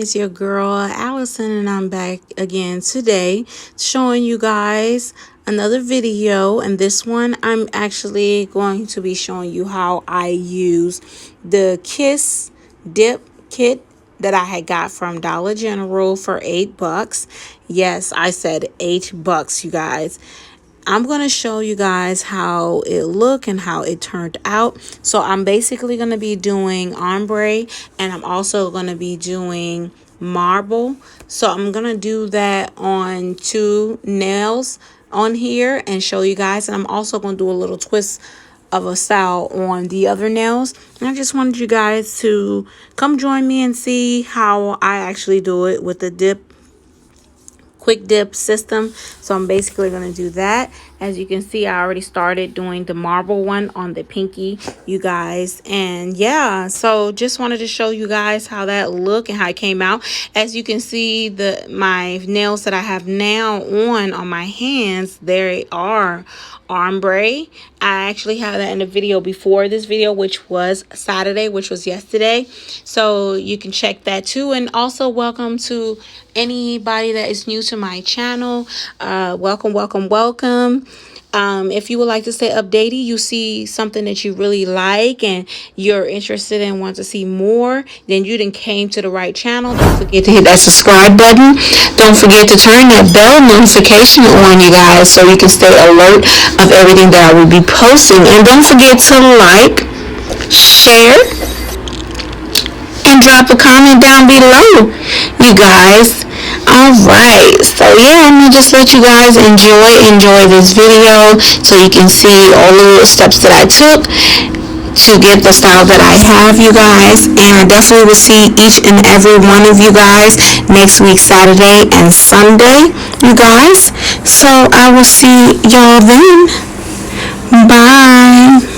It's your girl Allison, and I'm back again today showing you guys another video. And this one, I'm actually going to be showing you how I use the Kiss Dip Kit that I had got from Dollar General for $8. Yes, I said $8, you guys. I'm going to show you guys how it looked and how it turned out. So I'm basically going to be doing ombre, and I'm also going to be doing marble. So I'm going to do that on 2 nails on here and show you guys. And I'm also going to do a little twist of a style on the other nails. And I just wanted you guys to come join me and see how I actually do it with the quick dip system. So I'm basically going to do that. As you can see, I already started doing the marble one on the pinky, you guys. And yeah, so just wanted to show you guys how that looked and how it came out. As you can see, my nails that I have now on my hands, they are ombre. I actually had that in a video before this video, which was Saturday, which was yesterday. So you can check that too. And also welcome to anybody that is new to my channel. Welcome. If you would like to stay updated, you see something that you really like and you're interested in, want to see more, then you came to the right channel. Don't forget to hit that subscribe button. Don't forget to turn that bell notification on, you guys, so you can stay alert of everything that I will be posting. And don't forget to like, share, and drop a comment down below, you guys. Alright, so yeah, I'm gonna just let you guys enjoy this video so you can see all the little steps that I took to get the style that I have, you guys. And I definitely will see each and every one of you guys next week, Saturday and Sunday, you guys. So I will see y'all then. Bye.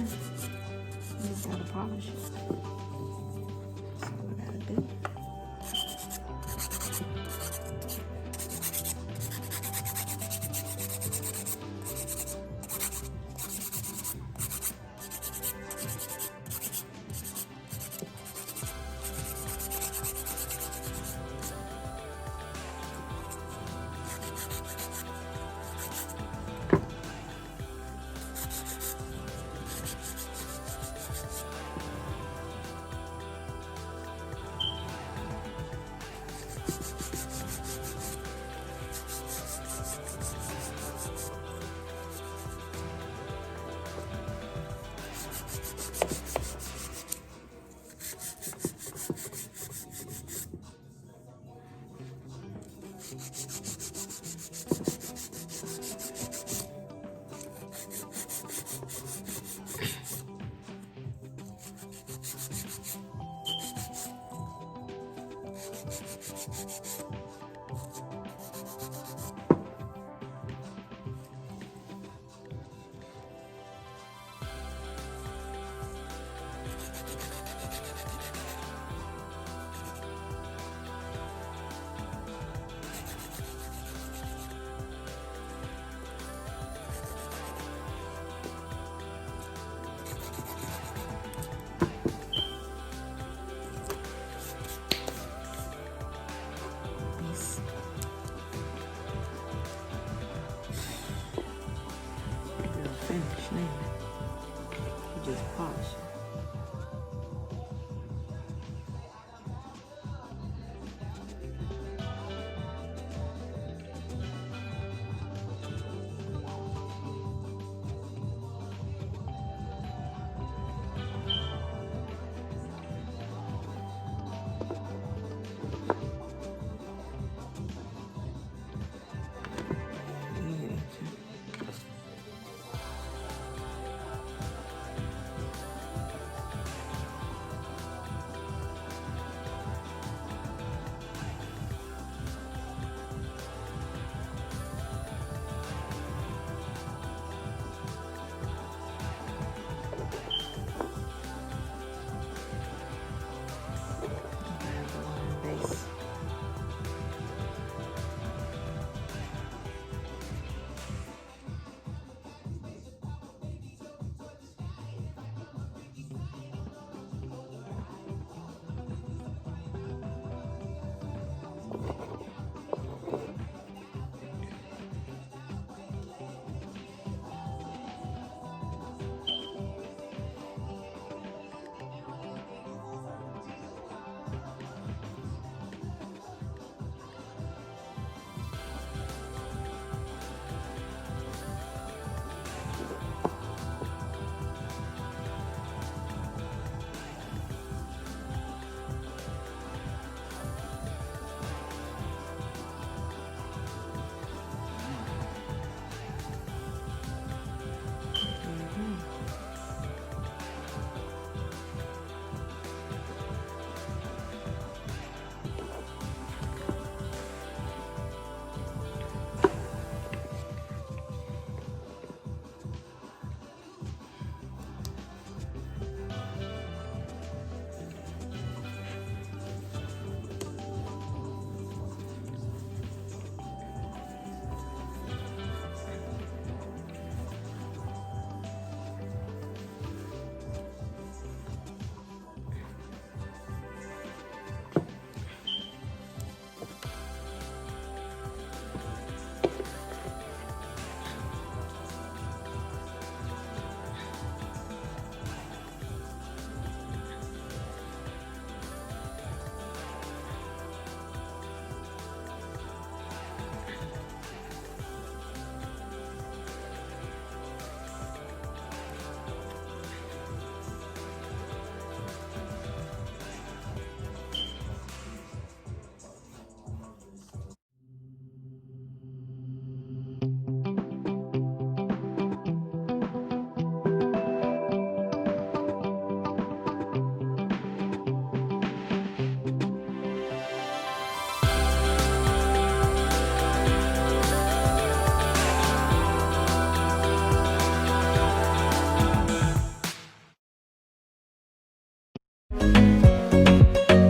done. You just gotta polish it. That's all I gotta do. Finish now. You just polish it.